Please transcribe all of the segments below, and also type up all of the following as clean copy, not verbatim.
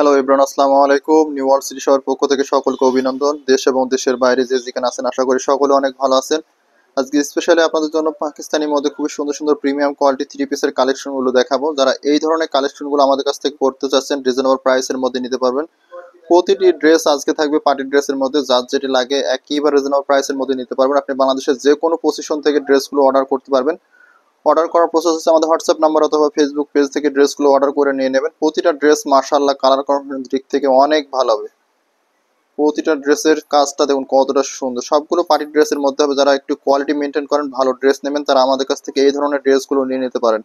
Hello everyone, আসসালামু আলাইকুম। New world city শহর পক্ষ থেকে সকলকে অভিনন্দন। দেশ এবং দেশের বাইরে যে যেখানে আছেন, আশা করি সকলে অনেক ভালো আছেন। আজকে স্পেশালি আপনাদের জন্য পাকিস্তানের মধ্যে খুবই সুন্দর সুন্দর প্রিমিয়াম কোয়ালিটি থ্রি পিসের কালেকশনগুলো দেখাবো। যারা এই ধরনের কালেকশনগুলো আমাদের কাছ থেকে করতে চাচ্ছেন, রিজনেবল প্রাইসের মধ্যে নিতে পারবেন। প্রতিটি ড্রেস আজকে থাকবে পার্টি ড্রেসের মধ্যে, যার যেটি লাগে একেবারে রিজনেবল প্রাইসের মধ্যে নিতে পারবেন। আপনি বাংলাদেশের যে কোনো পজিশন থেকে ড্রেসগুলো অর্ডার করতে পারবেন। অর্ডার করার প্রসেস হচ্ছে আমাদের হোয়াটসঅ্যাপ নাম্বার অথবা ফেসবুক পেজ থেকে ড্রেসগুলো অর্ডার করে নিয়ে নেবেন। প্রতিটা ড্রেস মাশাআল্লাহ কালার কম্বিনেশন দিক থেকে অনেক ভালো হবে। প্রতিটা ড্রেসের কাজটা দেখুন কতটা সুন্দর। সবগুলো পার্টি ড্রেসের মধ্যে হবে। যারা একটু কোয়ালিটি মেনটেন করেন, ভালো ড্রেস নেবেন, তারা আমাদের কাছ থেকে এই ধরনের ড্রেসগুলো নিয়ে নিতে পারেন।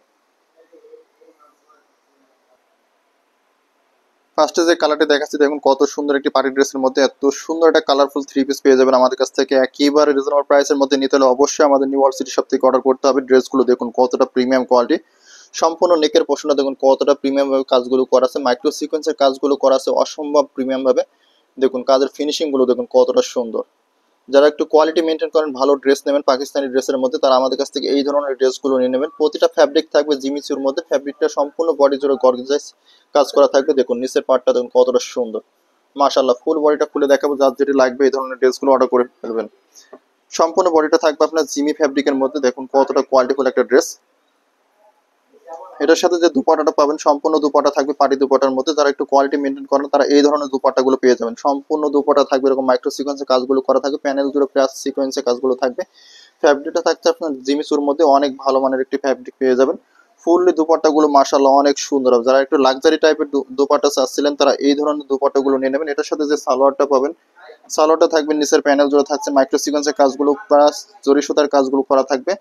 ফার্স্টে যে কালারটি দেখাচ্ছি দেখুন কত সুন্দর একটি পার্টি ড্রেসের মধ্যে এত সুন্দর একটা কালারফুল থ্রি পিস পেয়ে যাবেন আমাদের কাছ থেকে একেবারে রিজনেবল প্রাইসের মধ্যে। নিতে হলে অবশ্যই আমাদের নিউ ইয়র্ক সিটি শপ থেকে অর্ডার করতে হবে। ড্রেসগুলো দেখুন কতটা প্রিমিয়াম কোয়ালিটি। সম্পূর্ণ নেকের পোর্শনটা দেখুন কতটা প্রিমিয়াম ভাবে কাজগুলো করা আছে, মাইক্রো সিকোয়েন্সের কাজগুলো করা আছে অসম্ভব প্রিমিয়াম ভাবে। দেখুন কাজের ফিনিশিং গুলো দেখুন কতটা সুন্দর। যারা একটু কোয়ালিটি মেনটেন করেন, ভালো ড্রেস নেবেন পাকিস্তানি ড্রেসের মধ্যে, তারা আমাদের কাছ থেকে এই ধরনের ড্রেসগুলো নিয়ে নেবেন। প্রতিটা ফ্যাব্রিক থাকবে জিমিচুর মধ্যে। ফ্যাব্রিকটা সম্পূর্ণ বডি জুড়ে গর্জিয়াস কাজ করা থাকবে। দেখুন নিচের পার্টটা দেখুন কতটা সুন্দর। মাশাআল্লাহ, ফুল বডিটা খুলে দেখাবো। যার যেটি লাগবে এই ধরনের ড্রেসগুলো অর্ডার করে ফেলবেন। সম্পূর্ণ বডিটা থাকবে আপনার জিমি ফ্যাব্রিকের মধ্যে। দেখুন কতটা কোয়ালিটিফুল একটা ড্রেস। এটার সাথে যে দুপাটাটা পাবেন, সম্পূর্ণ দুপাটা থাকবে পাটি দুপাটার মধ্যে। যারা একটু কোয়ালিটি মেনটেন করেন, তারা এই ধরনের দুপাটাগুলো পেয়ে যাবেন। সম্পূর্ণ দুপাটা থাকবে এরকম মাইক্রো সিকোয়েন্সের কাজগুলো করা থাকবে, প্যানেল জুড়ে প্লাস সিকোয়েন্সের কাজগুলো থাকবে। ফ্যাব্রিকটা থাকছে আপনার জিমিচুর মধ্যে, অনেক ভালো মানের একটি ফ্যাব্রিক পেয়ে যাবেন। ফুললি দুপাট্টাগুলো মাশাআল্লাহ অনেক সুন্দর হবে। যারা একটু লাক্সারি টাইপের দুপাট্টা চাচ্ছিলেন, তারা এই ধরনের দুপাট্টাগুলো নিয়ে নেবেন। এটার সাথে যে সালোয়ারটা পাবেন, সালোয়ারটা থাকবে নিচের প্যানেল জুড়ে থাকছে মাইক্রো সিকোয়েন্সের কাজগুলো প্লাস জরি সুতার কাজগুলো করা থাকবে।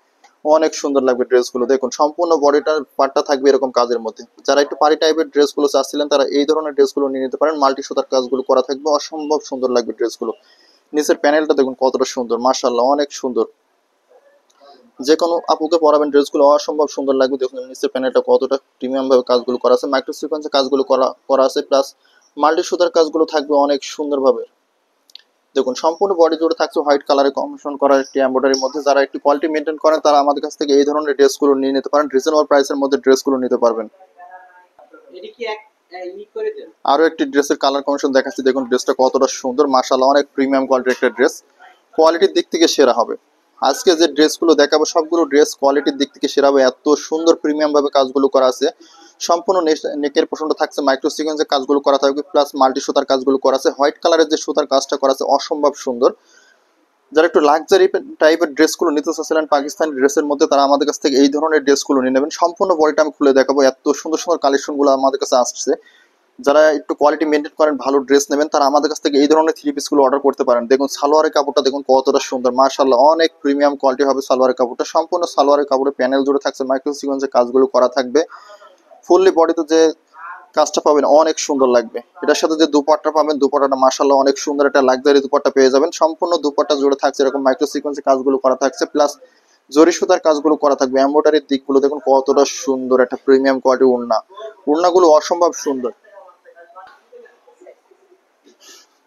অনেক সুন্দর লাগবে ড্রেসগুলো। দেখুন সম্পূর্ণ বডিটার পার্টটা থাকবে এরকম কাজের মধ্যে। যারা একটু পার্টি টাইপের ড্রেসগুলো চাচ্ছিলেন, তারা এই ধরনের ড্রেসগুলো নিয়ে নিতে পারেন। মাল্টি সুতার কাজগুলো করা থাকবে, অসম্ভব সুন্দর লাগবে ড্রেসগুলো। নিচের প্যানেলটা দেখুন কতটা সুন্দর, মাশাআল্লাহ অনেক সুন্দর। যে কোনো আপুকে পরাবেন, ড্রেসগুলো অসম্ভব সুন্দর লাগবে। দেখুন নিচের প্যানেলটা কতটা প্রিমিয়াম ভাবে কাজগুলো করা আছে, মাইক্রো সিকোয়েন্সের কাজগুলো করা করা আছে, প্লাস মাল্টি সুতার কাজগুলো থাকবে অনেক সুন্দরভাবে। দেখুন সম্পূর্ণ বডি জুড়ে থাকছে হোয়াইট কালারে কম্বিনেশন করা একটি এমব্রয়ডারির মধ্যে। যারা একটু কোয়ালিটি মেনটেন করেন, তারা আমাদের কাছ থেকে এই ধরনের ড্রেসগুলো নিয়ে নিতে পারেন। রিজনেবল প্রাইসের মধ্যে ড্রেসগুলো নিতে পারবেন। আরো একটি ড্রেসের কালার কম্বিনেশন দেখাচ্ছি। দেখুন ড্রেসটা কতটা সুন্দর, মাশাআল্লাহ অনেক প্রিমিয়াম কোয়ালিটির একটা ড্রেস। কোয়ালিটির দিক থেকে সেরা হবে। আজকে যে ড্রেসগুলো দেখাবো সবগুলো ড্রেস কোয়ালিটির দিক থেকে সেরা হবে। এত সুন্দর প্রিমিয়াম ভাবে কাজগুলো করা আছে। সম্পূর্ণ নেকের পোর্শনটা থাকছে মাইক্রো সিকোয়েন্সের কাজগুলো করা থাকবে, প্লাস মাল্টি সুতার কাজগুলো করা আছে। হোয়াইট কালারের যে সুতার কাজটা করা আছে অসম্ভব সুন্দর। যারা একটু লাক্সারি টাইপের ড্রেসগুলো নিতে চাচ্ছিলেন পাকিস্তানি ড্রেসের মধ্যে, তারা আমাদের কাছ থেকে এই ধরনের ড্রেসগুলো নিয়ে নেবেন। সম্পূর্ণ বডিটা আমি খুলে দেখাবো। এত সুন্দর সুন্দর কালেকশনগুলো আমাদের কাছে আসছে। যারা একটু কোয়ালিটি মেনটেন করেন, ভালো ড্রেস নেবেন, তারা আমাদের কাছ থেকে এই ধরনের থ্রি পিসগুলো অর্ডার করতে পারেন। দেখুন সালোয়ারের কাপড়টা দেখুন কতটা সুন্দর, মাশাআল্লাহ অনেক প্রিমিয়াম কোয়ালিটি হবে সালোয়ারের কাপড়টা। সম্পূর্ণ সালোয়ারের কাপড়ে প্যানেল জুড়ে থাকছে মাইক্রো সিকোয়েন্সের কাজগুলো করা থাকবে। ফুললি বডিতে যে কাজটা পাবেন অনেক সুন্দর লাগবে। এটার সাথে যে দুপাট্টা পাবেন, দুপাট্টাটা মাশাআল্লাহ অনেক সুন্দর একটা লাক্সারি দুপাট্টা পেয়ে যাবেন। সম্পূর্ণ দুপাট্টা জুড়ে থাকছে এরকম মাইক্রো সিকোয়েন্সের কাজগুলো করা থাকছে, প্লাস জরি সুতার কাজগুলো করা থাকবে। এমব্রয়ডারির দিকগুলো দেখুন কতটা সুন্দর, একটা প্রিমিয়াম কোয়ালিটি ওড়না। ওড়নাগুলো অসম্ভব সুন্দর।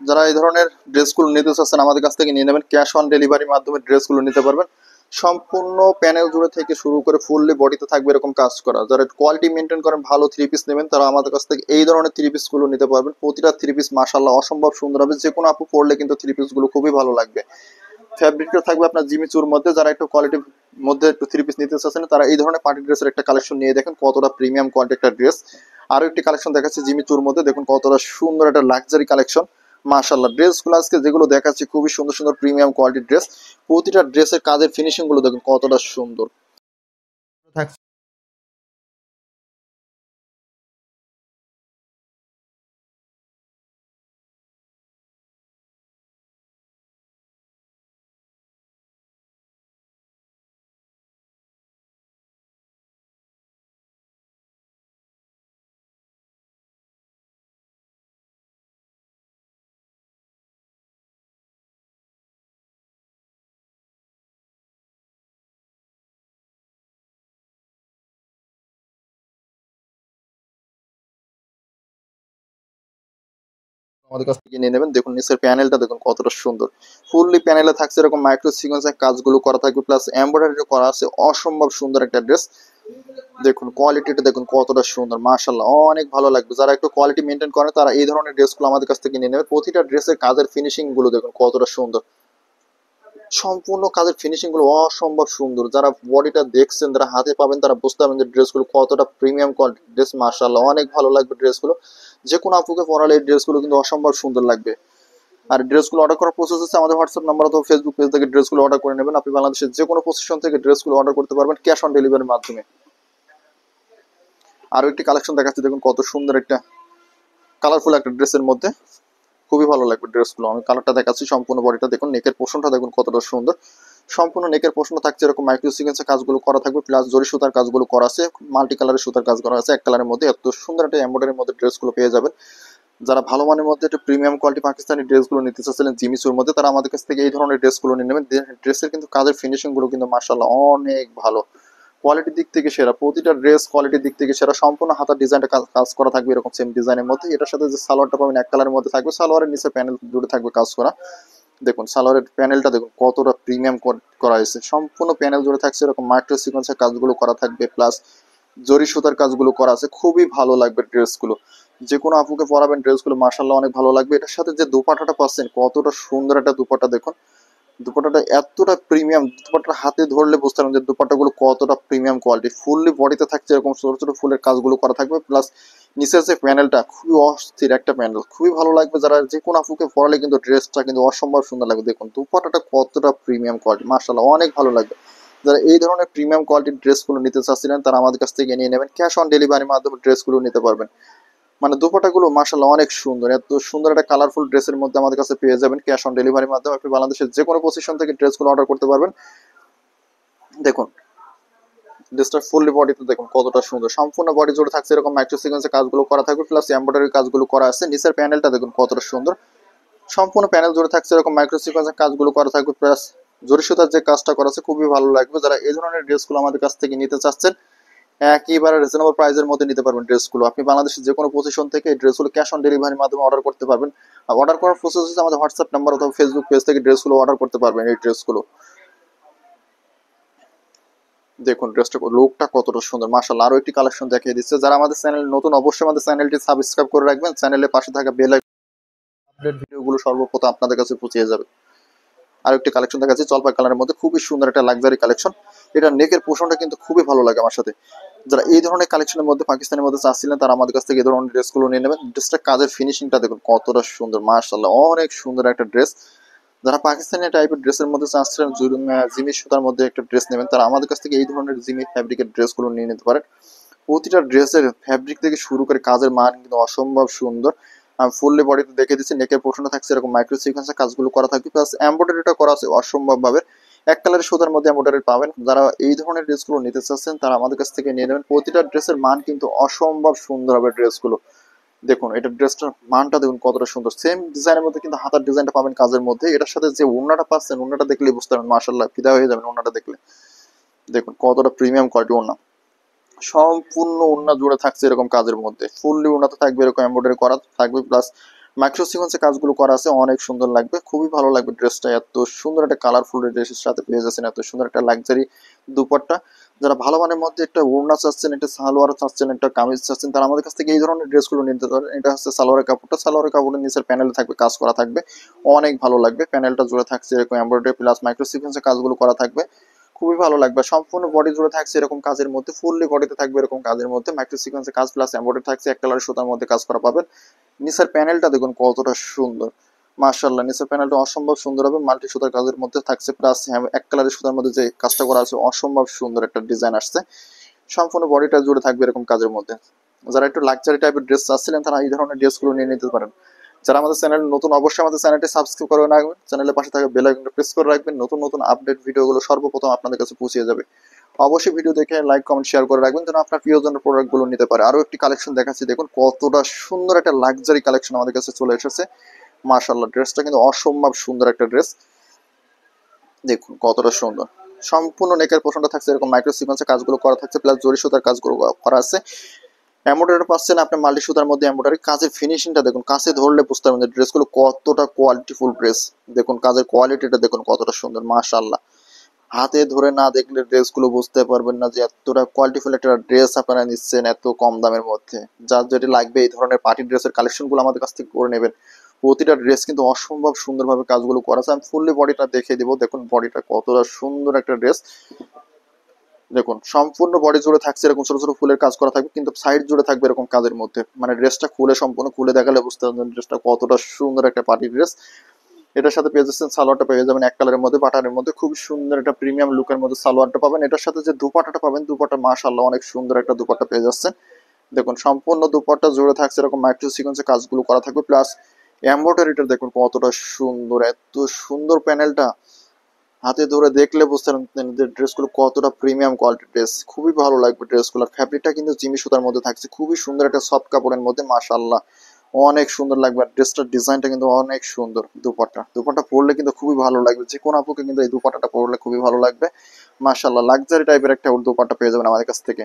যারা এই ধরনের ড্রেসগুলো নিতে চাচ্ছেন, আমাদের কাছ থেকে নিয়ে নেবেন। ক্যাশ অন ডেলিভারির মাধ্যমে ড্রেসগুলো নিতে পারবেন। সম্পূর্ণ প্যানেল জুড়ে থেকে শুরু করে ফুললি বডিতে থাকবে এরকম কাজ করা। যারা কোয়ালিটি মেনটেন করেন, ভালো থ্রি পিস নেবেন, তারা আমাদের কাছ থেকে এই ধরনের থ্রি পিসগুলো নিতে পারবেন। প্রতিটা থ্রি পিস মাশাআল্লাহ অসম্ভব সুন্দর হবে। যে কোনো আপু পরলে কিন্তু থ্রি পিসগুলো খুবই ভালো লাগবে। ফ্যাব্রিকটা থাকবে আপনার জিমিচুর মধ্যে। যারা একটু কোয়ালিটির মধ্যে একটু থ্রি পিস নিতে চাচ্ছেন, তারা এই ধরনের পার্টি ড্রেসের একটা কালেকশন নিয়ে দেখেন কতটা প্রিমিয়াম কোয়ালিটি একটা ড্রেস। আরো একটি কালেকশন দেখাচ্ছি জিমিচুর মধ্যে। দেখুন কতটা সুন্দর একটা লাক্সারি কালেকশন। মাশাআল্লাহ ড্রেসগুলো আজকে যেগুলো দেখাচ্ছি খুবই সুন্দর সুন্দর প্রিমিয়াম কোয়ালিটির ড্রেস। প্রতিটা ড্রেসের কাজের ফিনিশিং গুলো দেখুন কতটা সুন্দর থাকছে। আমাদের কাছ থেকে নিয়ে নেবেন। দেখুন নিচের প্যানেলটা দেখুন কতটা সুন্দর। ফুললি প্যানেলে থাকছে এরকম মাইক্রো সিকোয়েন্সের কাজগুলো করা থাকবে, প্লাস এমব্রয়ডারি করা আছে। অসম্ভব সুন্দর একটা ড্রেস। দেখুন কোয়ালিটিটা দেখুন কতটা সুন্দর, মাশাআল্লাহ অনেক ভালো লাগবে। যারা একটু কোয়ালিটি মেনটেন করে তারা এই ধরনের ড্রেসগুলো আমাদের কাছ থেকে নিয়ে নেবে। প্রতিটা ড্রেসের কাজের ফিনিশিং গুলো দেখুন কতটা সুন্দর, সম্পূর্ণ কাজের ফিনিশিং গুলো অসম্ভব সুন্দর। যারা বডিটা দেখছেন, যারা হাতে পাবেন, তারা বুঝতে পারবেন যে ড্রেসগুলো কতটা প্রিমিয়াম কোয়ালিটির ড্রেস। মাশাআল্লাহ অনেক ভালো লাগবে ড্রেসগুলো, যে কোনো আপুকে পরালে এই ড্রেসগুলো কিন্তু অসম্ভব সুন্দর লাগবে। আর ড্রেসগুলো অর্ডার করার প্রসেস হচ্ছে আমাদের হোয়াটসঅ্যাপ নাম্বার অথবা ফেসবুক পেজ থেকে ড্রেসগুলো অর্ডার করে নেবেন। আপনি বাংলাদেশের যে কোনো পজিশন থেকে ড্রেসগুলো অর্ডার করতে পারবেন ক্যাশ অন ডেলিভারির মাধ্যমে। আরো একটি কালেকশন দেখাচ্ছি, দেখুন কত সুন্দর একটা কালারফুল একটা ড্রেসের মধ্যে, খুবই ভালো লাগবে ড্রেসগুলো। আমি কালারটা দেখাচ্ছি, সম্পূর্ণ বডিটা দেখুন, নেকের পোর্শনটা দেখুন কতটা সুন্দর। সম্পূর্ণ নেকের পোর্শনটা থাকছে এরকম মাইক্রো সিকোয়েন্সের কাজগুলো করা থাকবে, প্লাস জরি সুতার কাজগুলো করা আছে, মাল্টি কালারের সুতার কাজ করা আছে এক কালারের মধ্যে। এত সুন্দর একটা এমব্রয়ডারির মধ্যে ড্রেসগুলো পেয়ে যাবেন। যারা ভালো মানের মধ্যে একটা প্রিমিয়াম কোয়ালিটি পাকিস্তানি ড্রেসগুলো নিতে চাচ্ছিলেন জিমিচুর মধ্যে, তারা আমাদের কাছ থেকে এই ধরনের ড্রেসগুলো নিয়ে নেবেন। ড্রেসের কিন্তু কাজের ফিনিশিং গুলো কিন্তু মাশাআল্লাহ অনেক ভালো, কোয়ালিটির দিক থেকে সেরা। প্রতিটা ড্রেস কোয়ালিটির দিক থেকে সেরা। সম্পূর্ণ হাতার ডিজাইনটা কাজ করা থাকবে এরকম সেম ডিজাইনের মধ্যে। এটার সাথে যে সালোয়ারটা পাবেন এক কালারের মধ্যে থাকবে, সালোয়ারের নিচে প্যানেল জুড়ে থাকবে কাজ করা। দেখুন সালোয়ারের প্যানেলটা দেখুন কতটা প্রিমিয়াম করা হয়েছে, সম্পূর্ণ প্যানেল জুড়ে থাকছে এরকম মাইক্রো সিকোয়েন্সের কাজগুলো করা থাকবে, প্লাস জরি সুতার কাজগুলো করা আছে। খুবই ভালো লাগবে ড্রেসগুলো, যে কোনো আপুকে পরাবেন ড্রেসগুলো মাশাআল্লাহ অনেক ভালো লাগবে। এটার সাথে যে দুপাট্টাটা পাচ্ছেন কতটা সুন্দর একটা দুপাট্টা, দেখুন দুপাট্টাটা এতটা প্রিমিয়াম, দুপাট্টা হাতে ধরলে বুঝতে পারবেন যে দুপাট্টাগুলো কতটা প্রিমিয়াম কোয়ালিটি। ফুললি বডিতে থাকছে এরকম ছোট ছোট ফুলের কাজগুলো করা থাকবে, প্লাস নিচের যে প্যানেলটা খুবই অস্থির একটা প্যানেল, খুবই ভালো লাগবে। যারা যে কোনো আপুকে পরালে কিন্তু ড্রেসটা কিন্তু অসম্ভব সুন্দর লাগবে। দেখুন দুপাট্টাটা কতটা প্রিমিয়াম কোয়ালিটি, মাশাআল্লাহ অনেক ভালো লাগবে। যারা এই ধরনের প্রিমিয়াম কোয়ালিটির ড্রেসগুলো নিতে চাচ্ছিলেন তারা আমাদের কাছ থেকে নিয়ে নেবেন, ক্যাশ অন ডেলিভারির মাধ্যমে ড্রেসগুলো নিতে পারবেন। মানে দুপাট্টাগুলো মাশাআল্লাহ অনেক সুন্দর, এত সুন্দর একটা কালারফুল ড্রেসের মধ্যে আমাদের কাছে পেয়ে যাবেন ক্যাশ অন ডেলিভারির মাধ্যমে। আপনি বাংলাদেশের যে কোনো পজিশন থেকে ড্রেসগুলো অর্ডার করতে পারবেন। দেখুন ড্রেসটা ফুললি বডিতে দেখুন কতটা সুন্দর, সম্পূর্ণ বডি জুড়ে থাকছে এরকম মাইক্রো সিকোয়েন্সের কাজগুলো করা থাকবে, প্লাস এমব্রয়ডারি কাজগুলো করা আছে। নিচের প্যানেলটা দেখুন কতটা সুন্দর, সম্পূর্ণ প্যানেল জুড়ে থাকছে এরকম মাইক্রো সিকোয়েন্সের কাজগুলো করা থাকবে, প্লাস জরি সুতার যে কাজটা করা আছে খুবই ভালো লাগবে। যারা এই ধরনের ড্রেসগুলো আমাদের কাছ থেকে নিতে চাচ্ছেন একেবারে রিজনেবল প্রাইসের মধ্যে নিতে পারবেন ড্রেসগুলো। আপনি বাংলাদেশের যে কোনো পজিশন থেকে এই ড্রেসগুলো ক্যাশ অন ডেলিভারির মাধ্যমে অর্ডার করতে পারবেন। আর অর্ডার করার প্রসেস হচ্ছে আমাদের হোয়াটসঅ্যাপ নাম্বার অথবা ফেসবুক পেজ থেকে ড্রেসগুলো অর্ডার করতে পারবেন। এই ড্রেসগুলো দেখুন, ড্রেসটা লুকটা কতটা সুন্দর মাশাআল্লাহ। আরো একটি কালেকশন দেখিয়ে দিচ্ছে। যারা আমাদের চ্যানেল নতুন অবশ্যই আমাদের চ্যানেলটি সাবস্ক্রাইব করে রাখবেন, চ্যানেলের পাশে থাকা বেল আপডেট ভিডিওগুলো সর্বপ্রথম আপনাদের কাছে পৌঁছে যাবে। আর একটি কালেকশন দেখাচ্ছি জলপাই কালারের মধ্যে, খুবই সুন্দর একটা লাক্সারি কালেকশন। এটা নেকের পোর্শনটা কিন্তু খুবই ভালো লাগে আমার সাথে। যারা এই ধরনের কালেকশনের মধ্যে পাকিস্তানের মধ্যে চাচ্ছিলেন তারা আমাদের কাছ থেকে এই ধরনের ড্রেসগুলো নিয়ে নেবেন। ড্রেসটা কাজের ফিনিশিংটা দেখুন কতটা সুন্দর, মাশাআল্লাহ অনেক সুন্দর একটা ড্রেস। যারা পাকিস্তানি টাইপের ড্রেসের মধ্যে চাচ্ছিলেন জিমি সুতার মধ্যে একটা ড্রেস নেবেন, তারা আমাদের কাছ থেকে এই ধরনের জিমি ফ্যাব্রিকের ড্রেসগুলো নিয়ে নিতে পারেন। প্রতিটা ড্রেসের ফ্যাব্রিক থেকে শুরু করে কাজের মান কিন্তু অসম্ভব সুন্দর। আমি ফুললি বডিতে দেখে দিচ্ছি, নেকের পোর্শনে থাকছে এরকম মাইক্রো সিকোয়েন্সের কাজগুলো করা থাকবে, প্লাস এমব্রয়ডারিটা করা আছে অসম্ভব ভাবে। এক কালারের সুতার মধ্যে এমব্রয়ডারি পাবেন। যারা এই ধরনের ড্রেসগুলো নিতে চাচ্ছেন তারা আমাদের কাছ থেকে নিয়ে নেবেন। প্রতিটা ড্রেসের মান কিন্তু অসম্ভব সুন্দর হবে ড্রেসগুলো। দেখুন এটা ড্রেসটার মানটা দেখুন কতটা সুন্দর, সেম ডিজাইনের মধ্যে কিন্তু হাতার ডিজাইনটা পাবেন কাজের মধ্যে। এটার সাথে যে ওড়নাটা পাচ্ছেন, ওড়নাটা দেখলেই বুঝতে পারবেন মাশাআল্লাহ ফিদা হয়ে যাবেন ওড়নাটা দেখলে। দেখুন কতটা প্রিমিয়াম কোয়ালিটি ওড়না, সম্পূর্ণ ওড়না জুড়ে থাকছে এরকম কাজের মধ্যে। ফুললি ওড়নাতে থাকবে এরকম এমব্রয়ডারি করা থাকবে, প্লাস মাইক্রো সিকোয়েন্সের কাজগুলো করা আছে, অনেক সুন্দর লাগবে, খুবই ভালো লাগবে ড্রেসটা। এত সুন্দর একটা কালারফুল ড্রেসের সাথে পেয়ে যাচ্ছেন এত সুন্দর একটা লাক্সারি দুপাট্টা। যারা ভালো মানের মধ্যে একটা ওড়না চাচ্ছেন, একটা সালোয়ার চাচ্ছেন, একটা কামিজ চাচ্ছেন, তারা আমাদের কাছ থেকে এই ধরনের ড্রেসগুলো নিতে পারেন। এটা হচ্ছে সালোয়ারের কাপড়টা, সালোয়ারের কাপড়ের নিচের প্যানেলে থাকবে কাজ করা থাকবে, অনেক ভালো লাগবে। প্যানেলটা জুড়ে থাকছে এরকম এমব্রয়ডারি প্লাস মাইক্রো সিকোয়েন্সের কাজগুলো করা থাকবে, খুবই ভালো লাগবে। সম্পূর্ণ বডি জুড়ে থাকছে এরকম কাজের মধ্যে, ফুললি বডিতে থাকবে এরকম কাজের মধ্যে, মাইক্রো সিকোয়েন্সের কাজ প্লাস এমব্রয়ডারি থাকছে, এক কালারের সুতার মধ্যে কাজ করা পাবেন। নিচের প্যানেলটা দেখুন কতটা সুন্দর, মাশাআল্লাহ নিচের প্যানেলটা অসম্ভব সুন্দর হবে, মাল্টি সুতার কাজের মধ্যে থাকছে, প্লাস এক কালারের সুতার মধ্যে যে কাজটা করা আছে অসম্ভব সুন্দর একটা ডিজাইন আসছে। সম্পূর্ণ বডিটা জুড়ে থাকবে এরকম কাজের মধ্যে। যারা একটু লাক্সারি টাইপের ড্রেস চাচ্ছিলেন তারা এই ধরনের ড্রেসগুলো নিয়ে নিতে পারেন। যারা আমাদের চ্যানেল নতুন অবশ্যই আমাদের চ্যানেলটি সাবস্ক্রাইব করে রাখবেন, চ্যানেলের পাশে থাকা বেল আইকনটা প্রেস করে রাখবেন, নতুন নতুন আপডেট ভিডিওগুলো সর্বপ্রথম আপনাদের কাছে পৌঁছে যাবে। অবশ্যই ভিডিও দেখে লাইক কমেন্ট শেয়ার করে রাখবেন যেন আপনার প্রিয়জনের প্রোডাক্টগুলো নিতে পারে। আরো একটি কালেকশন দেখাচ্ছি, দেখুন কতটা সুন্দর একটা লাক্সারি কালেকশন আমাদের কাছে চলে এসেছে। মাশাআল্লাহ ড্রেসটা কিন্তু অসম্ভব সুন্দর একটা ড্রেস, দেখুন কতটা সুন্দর। সম্পূর্ণ নেকের পোর্শনটা থাকছে এরকম মাইক্রো সিকোয়েন্সের কাজগুলো করা থাকছে, প্লাস জরি সুতার কাজগুলো করা আছে। এমব্রয়ডারি পাচ্ছেন আপনি মাল্টি সুতার মধ্যে এমব্রয়ডারি। কাজের ফিনিশিংটা দেখুন, কাছে ধরলে বুঝতে পারবেন যে ড্রেসগুলো কতটা কোয়ালিটিফুল ড্রেস। দেখুন কাজের কোয়ালিটিটা দেখুন কতটা সুন্দর, মাশাআল্লাহ হাতে ধরে না দেখলে ড্রেসগুলো বুঝতে পারবেন না যে এতটা কোয়ালিটিফুল একটা ড্রেস আপনারা নিচ্ছেন এত কম দামের মধ্যে। যার যেটি লাগবে এই ধরনের পার্টি ড্রেসের কালেকশনগুলো আমাদের কাছ থেকে করে নেবেন। প্রতিটা ড্রেস কিন্তু অসম্ভব সুন্দরভাবে কাজগুলো করা আছে। আমি ফুললি বডিটা দেখিয়ে দিব, দেখুন বডিটা কতটা সুন্দর একটা ড্রেস। দেখুন সম্পূর্ণ বডি জুড়ে থাকছে এরকম ছোট ছোট ফুলের কাজ করা থাকবে, কিন্তু সাইড জুড়ে থাকবে এরকম কাজের মধ্যে। মানে ড্রেসটা খুলে সম্পূর্ণ খুলে দেখালে বুঝতে পারবেন ড্রেসটা কতটা সুন্দর একটা পার্টি ড্রেস। এটার সাথে পেয়ে যাচ্ছেন সালোয়ারটা পেয়ে যাবেন এক কালারের মধ্যে বাটারের মধ্যে, খুব সুন্দর একটা প্রিমিয়াম লুকের মধ্যে সালোয়ারটা পাবেন। এটার সাথে যে দুপাট্টাটা পাবেন, দুপাট্টা মাশাআল্লাহ অনেক সুন্দর একটা দুপাট্টা পেয়ে যাচ্ছেন। দেখুন সম্পূর্ণ দুপাট্টা জুড়ে থাকছে এরকম মাইক্রো সিকোয়েন্সের কাজগুলো করা থাকবে, প্লাস এমব্রয়ডারিটা দেখুন কতটা সুন্দর, এত সুন্দর প্যানেলটা। হাতে ধরে দেখলে বুঝতে পারবেন যে ড্রেসগুলো কতটা প্রিমিয়াম কোয়ালিটির ড্রেস, খুবই ভালো লাগবে ড্রেসগুলোর। ফ্যাব্রিকটা কিন্তু জিমি সুতার মধ্যে থাকছে, খুবই সুন্দর একটা সফট কাপড়ের মধ্যে, মাশাআল্লাহ অনেক সুন্দর লাগবে। আর ড্রেসটার ডিজাইনটা কিন্তু অনেক সুন্দর। দুপাট্টা পরলে কিন্তু খুবই ভালো লাগবে, যে কোনো আপুকে কিন্তু এই দুপাট্টাটা পরলে খুবই ভালো লাগবে। মাশাআল্লাহ লাক্সারি টাইপের একটা দুপাট্টা পেয়ে যাবেন আমাদের কাছ থেকে।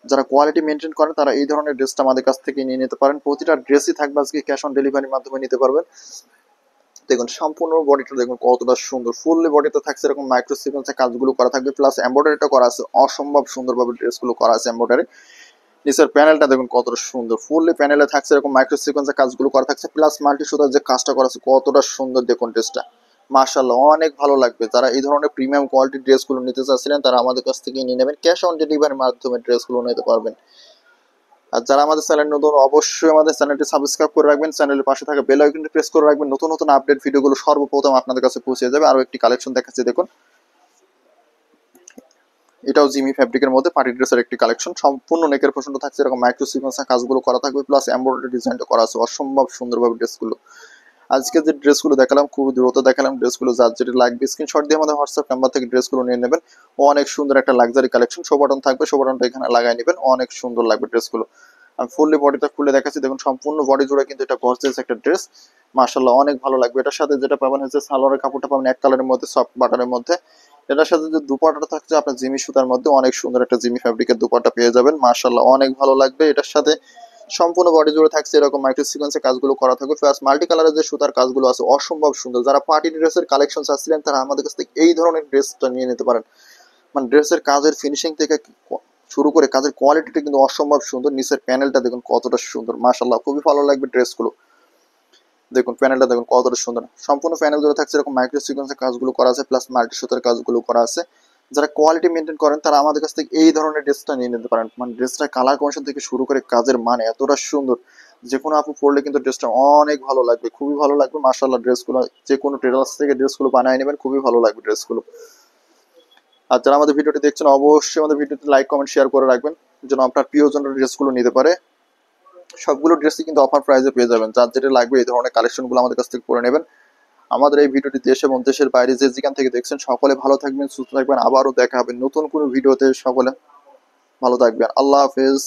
যারা কোয়ালিটি মেনটেন করে তারা এই ধরনের ড্রেসটা আমাদের কাছ থেকে নিয়ে নিতে পারেন। প্রতিটা ড্রেসই থাকবে আজকে ক্যাশ অন ডেলিভারির মাধ্যমে নিতে পারবেন। দেখুন সম্পূর্ণ বডিটা দেখুন কতটা সুন্দর, ফুললি বডিতে থাকছে এরকম মাইক্রো সিকোয়েন্সের কাজগুলো করা থাকবে, প্লাস এমব্রয়ডারিটা করা আছে অসম্ভব সুন্দরভাবে ড্রেসগুলো করা আছে এমব্রয়ডারি। নিচের প্যানেলটা দেখুন কতটা সুন্দর, ফুললি প্যানেলে থাকছে এরকম মাইক্রো সিকোয়েন্সের কাজগুলো করা থাকছে, প্লাস মাল্টি সুতার যে কাজটা করা আছে কতটা সুন্দর দেখুন ড্রেসটা। মাশাআল্লাহ অনেক ভালো লাগবে। যারা এই ধরনের প্রিমিয়াম কোয়ালিটির ড্রেসগুলো নিতে চাচ্ছিলেন তারা আমাদের কাছ থেকে নিয়ে নেবেন, ক্যাশ অন ডেলিভারির মাধ্যমে ড্রেসগুলো নিতে পারবেন। আর যারা আমাদের চ্যানেল নতুন অবশ্যই আমাদের চ্যানেলটি সাবস্ক্রাইব করে রাখবেন, চ্যানেলের পাশে থাকা বেল আইকনটি প্রেস করে রাখবেন, নতুন নতুন আপডেট ভিডিওগুলো সর্বপ্রথম আপনাদের কাছে পৌঁছে যাবে। আরো একটি কালেকশন দেখাচ্ছি দেখুন, এটাও জিমি ফ্যাব্রিকের মধ্যে পার্টি ড্রেসের একটি কালেকশন। সম্পূর্ণ নেকের পছন্দ থাকছে এরকম মাইক্রো সিকোয়েন্সের কাজগুলো করা থাকবে, প্লাস এমব্রয়ডারি ডিজাইনটা করা আছে অসম্ভব সুন্দরভাবে ড্রেসগুলো। আজকে যে ড্রেসগুলো দেখালাম খুব দ্রুত দেখালাম, ড্রেসগুলো যার যেটা লাগবে স্ক্রিনশট দিয়ে আমাদের হোয়াটসঅ্যাপ নাম্বার থেকে ড্রেসগুলো নিয়ে নেবেন। অনেক সুন্দর একটা লাক্সারি কালেকশন, শো বাটন থাকবে, শো বাটনটা এখানে লাগাই নেবেন, অনেক সুন্দর লাগবে ড্রেসগুলো। আমি ফুললি বডিটা খুলে দেখাচ্ছি, দেখুন সম্পূর্ণ বডি জুড়ে কিন্তু এটা গর্জিয়াস একটা ড্রেস, মাশাআল্লাহ অনেক ভালো লাগবে। এটার সাথে যেটা পাবেন হচ্ছে সালোয়ারের কাপড়টা পাবেন এক কালারের মধ্যে সফট বাটারের মধ্যে। এটার সাথে যে দুপাট্টাটা থাকছে আপনার জিমি সুতার মধ্যে, অনেক সুন্দর একটা জিমি ফ্যাব্রিকের দুপাট্টা পেয়ে যাবেন, মাশাআল্লাহ অনেক ভালো লাগবে। এটার সাথে সম্পূর্ণ বডি জুড়ে থাকছে এরকম মাইক্রো সিকোয়েন্সের কাজগুলো করা থাকবে, প্লাস মাল্টি কালারের যে সুতার কাজগুলো আছে অসম্ভব সুন্দর। যারা পার্টি ড্রেসের কালেকশন চাচ্ছিলেন তারা আমাদের কাছ থেকে এই ধরনের ড্রেসটা নিয়ে নিতে পারেন। মানে ড্রেসের কাজের ফিনিশিং থেকে শুরু করে কাজের কোয়ালিটিটা কিন্তু অসম্ভব সুন্দর। নিচের প্যানেলটা দেখুন কতটা সুন্দর, মাশাআল্লাহ খুবই ভালো লাগবে ড্রেসগুলো। দেখুন প্যানেলটা দেখুন কতটা সুন্দর, সম্পূর্ণ প্যানেল জুড়ে থাকছে এরকম মাইক্রো সিকোয়েন্সের কাজগুলো করা আছে, প্লাস মাল্টি সুতার কাজগুলো করা আছে। যারা কোয়ালিটি মেনটেন করেন তারা আমাদের কাছ থেকে এই ধরনের ড্রেসটা নিয়ে নিতে পারেন। মানে ড্রেসটা কালার কমিশন থেকে শুরু করে কাজের মান এতটা সুন্দর, যে কোনো আপু পরলে কিন্তু ড্রেসটা অনেক ভালো লাগবে, খুবই ভালো লাগবে। মাশাআল্লাহ ড্রেসগুলো যে কোনো টেলার্স থেকে ড্রেসগুলো বানিয়ে নেবেন, খুবই ভালো লাগবে ড্রেসগুলো। আর যারা আমাদের ভিডিওটি দেখছেন অবশ্যই আমাদের ভিডিওতে লাইক কমেন্ট শেয়ার করে রাখবেন, যেন আপনার প্রিয়জনের ড্রেসগুলো নিতে পারে। সবগুলো ড্রেসই কিন্তু অফার প্রাইসে পেয়ে যাবেন, যার যেটা লাগবে এই ধরনের কালেকশনগুলো আমাদের কাছ থেকে করে নেবেন। আমাদের এই ভিডিওটি দেশ এবং দেশের বাইরে যে যেখান থেকে দেখছেন সকলে ভালো থাকবেন, সুস্থ থাকবেন, আবারও দেখা হবে নতুন কোনো ভিডিওতে। সকলে ভালো থাকবেন, আল্লাহ হাফেজ।